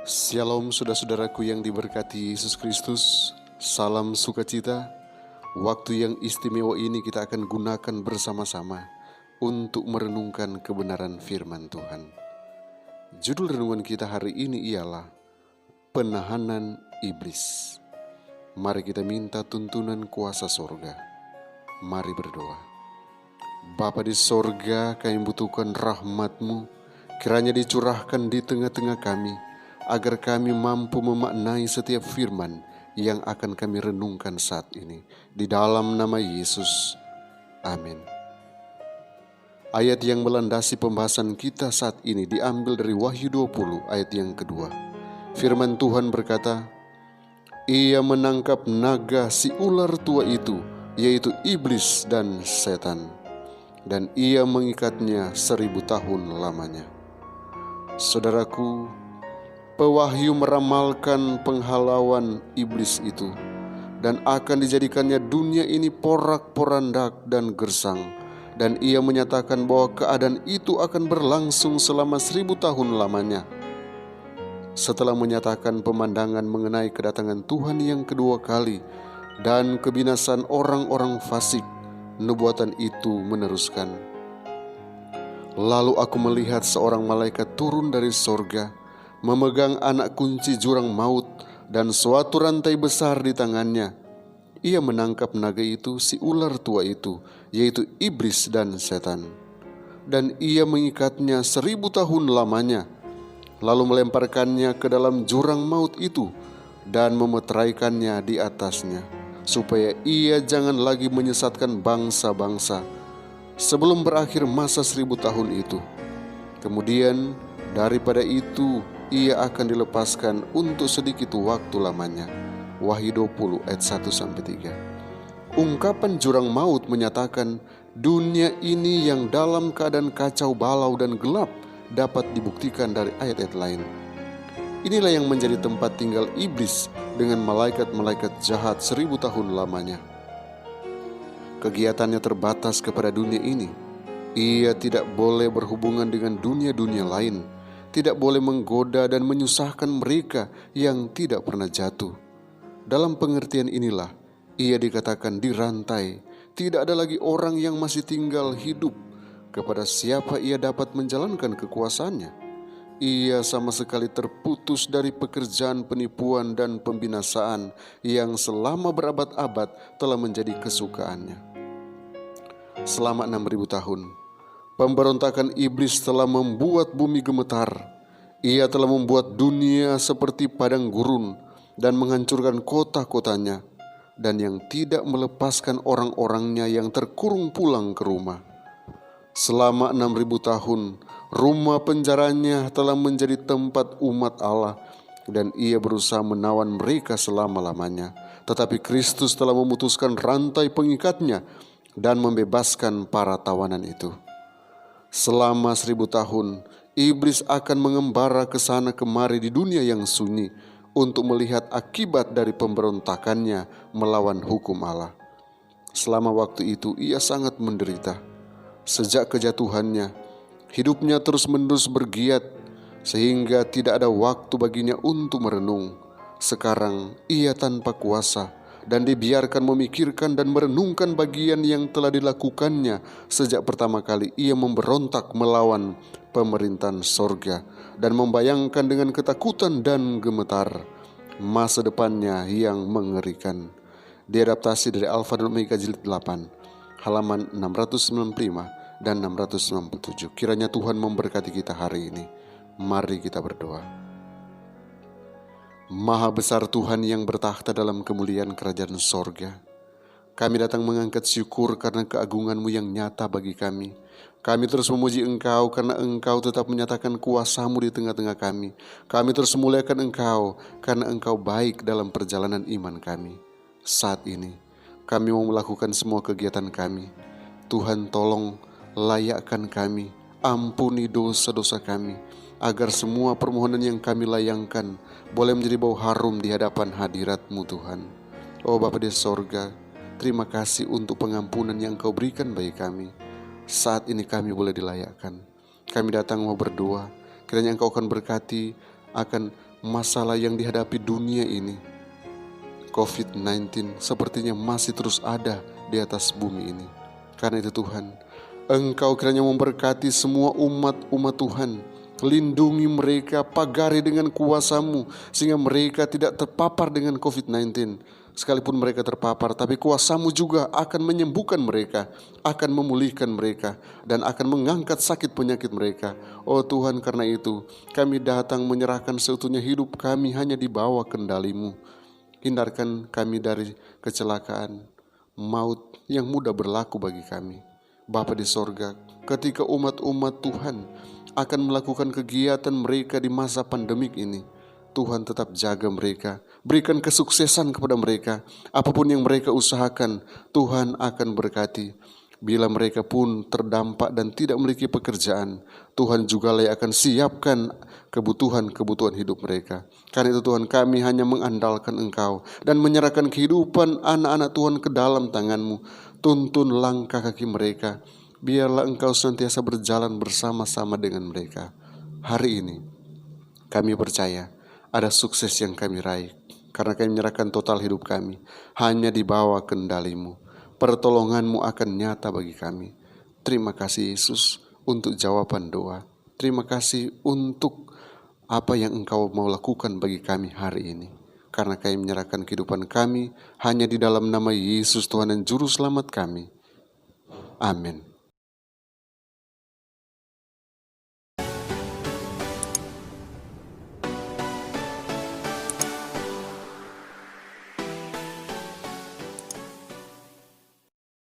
Shalom saudara-saudaraku yang diberkati Yesus Kristus. Salam sukacita. Waktu yang istimewa ini kita akan gunakan bersama-sama untuk merenungkan kebenaran firman Tuhan. Judul renungan kita hari ini ialah Penahanan Iblis. Mari kita minta tuntunan kuasa sorga. Mari berdoa. Bapa di sorga, kami butuhkan rahmat-Mu, kiranya dicurahkan di tengah-tengah kami, agar kami mampu memaknai setiap firman yang akan kami renungkan saat ini. Di dalam nama Yesus, amin. Ayat yang melandasi pembahasan kita saat ini diambil dari Wahyu 20 ayat yang kedua. Firman Tuhan berkata, "Ia menangkap naga si ular tua itu, yaitu iblis dan setan, dan ia mengikatnya 1000 tahun lamanya." Saudaraku, Pewahyu meramalkan penghalauan iblis itu, dan akan dijadikannya dunia ini porak-porandak dan gersang. Dan ia menyatakan bahwa keadaan itu akan berlangsung selama 1000 tahun lamanya. Setelah menyatakan pemandangan mengenai kedatangan Tuhan yang kedua kali dan kebinasan orang-orang fasik, nubuatan itu meneruskan. Lalu aku melihat seorang malaikat turun dari sorga, memegang anak kunci jurang maut dan suatu rantai besar di tangannya. Ia menangkap naga itu, si ular tua itu, yaitu iblis dan setan, dan ia mengikatnya 1000 tahun lamanya, lalu melemparkannya ke dalam jurang maut itu dan memeteraikannya di atasnya, supaya ia jangan lagi menyesatkan bangsa-bangsa sebelum berakhir masa 1000 tahun itu. Kemudian daripada itu ia akan dilepaskan untuk sedikit waktu lamanya. Wahyu 20 ayat 1-3. Ungkapan jurang maut menyatakan dunia ini yang dalam keadaan kacau balau dan gelap dapat dibuktikan dari ayat-ayat lain. Inilah yang menjadi tempat tinggal iblis dengan malaikat-malaikat jahat 1000 tahun lamanya. Kegiatannya terbatas kepada dunia ini. Ia tidak boleh berhubungan dengan dunia-dunia lain, tidak boleh menggoda dan menyusahkan mereka yang tidak pernah jatuh. Dalam pengertian inilah ia dikatakan dirantai. Tidak ada lagi orang yang masih tinggal hidup kepada siapa ia dapat menjalankan kekuasaannya. Ia sama sekali terputus dari pekerjaan penipuan dan pembinasaan yang selama berabad-abad telah menjadi kesukaannya. Selama 6000 tahun pemberontakan iblis telah membuat bumi gemetar. Ia telah membuat dunia seperti padang gurun dan menghancurkan kota-kotanya, dan yang tidak melepaskan orang-orangnya yang terkurung pulang ke rumah. Selama 6000 tahun, rumah penjaranya telah menjadi tempat umat Allah, dan ia berusaha menawan mereka selama-lamanya. Tetapi Kristus telah memutuskan rantai pengikatnya dan membebaskan para tawanan itu. Selama 1000 tahun, iblis akan mengembara ke sana kemari di dunia yang sunyi untuk melihat akibat dari pemberontakannya melawan hukum Allah. Selama waktu itu ia sangat menderita. Sejak kejatuhannya, hidupnya terus-menerus bergiat sehingga tidak ada waktu baginya untuk merenung. Sekarang ia tanpa kuasa dan dibiarkan memikirkan dan merenungkan bagian yang telah dilakukannya sejak pertama kali ia memberontak melawan pemerintahan sorga, dan membayangkan dengan ketakutan dan gemetar masa depannya yang mengerikan. Diadaptasi dari Alfa dan Omega jilid 8, halaman 695 dan 697. Kiranya Tuhan memberkati kita hari ini. Mari kita berdoa. Maha besar Tuhan yang bertakhta dalam kemuliaan kerajaan sorga, kami datang mengangkat syukur karena keagungan-Mu yang nyata bagi kami. Kami terus memuji Engkau karena Engkau tetap menyatakan kuasa-Mu di tengah-tengah kami. Kami terus memuliakan Engkau karena Engkau baik dalam perjalanan iman kami. Saat ini kami mau melakukan semua kegiatan kami. Tuhan tolong layakkan kami, ampuni dosa-dosa kami, agar semua permohonan yang kami layangkan boleh menjadi bau harum di hadapan hadirat-Mu Tuhan. Oh Bapa di sorga, terima kasih untuk pengampunan yang Kau berikan bagi kami. Saat ini kami boleh dilayakkan. Kami datang mau berdoa, kiranya Engkau akan berkati, akan masalah yang dihadapi dunia ini, COVID-19 sepertinya masih terus ada di atas bumi ini. Karena itu Tuhan, Engkau kiranya memberkati semua umat Tuhan. Lindungi mereka, pagari dengan kuasa-Mu, sehingga mereka tidak terpapar dengan COVID-19. Sekalipun mereka terpapar, tapi kuasa-Mu juga akan menyembuhkan mereka, akan memulihkan mereka, dan akan mengangkat sakit penyakit mereka. Oh Tuhan, karena itu kami datang menyerahkan seutuhnya hidup kami hanya di bawah kendali-Mu. Hindarkan kami dari kecelakaan, maut yang mudah berlaku bagi kami. Bapa di sorga, ketika umat-umat Tuhan akan melakukan kegiatan mereka di masa pandemik ini, Tuhan tetap jaga mereka, berikan kesuksesan kepada mereka. Apapun yang mereka usahakan, Tuhan akan berkati. Bila mereka pun terdampak dan tidak memiliki pekerjaan, Tuhan juga akan siapkan kebutuhan hidup mereka. Karena itu Tuhan, kami hanya mengandalkan Engkau dan menyerahkan kehidupan anak-anak Tuhan ke dalam tangan-Mu. Tuntun langkah kaki mereka, biarlah Engkau senantiasa berjalan bersama-sama dengan mereka. Hari ini kami percaya ada sukses yang kami raih, karena kami menyerahkan total hidup kami hanya di bawah kendali-Mu. Pertolongan-Mu akan nyata bagi kami. Terima kasih Yesus untuk jawaban doa. Terima kasih untuk apa yang Engkau mau lakukan bagi kami hari ini. Karena kami menyerahkan kehidupan kami hanya di dalam nama Yesus Tuhan dan Juru Selamat kami. Amin.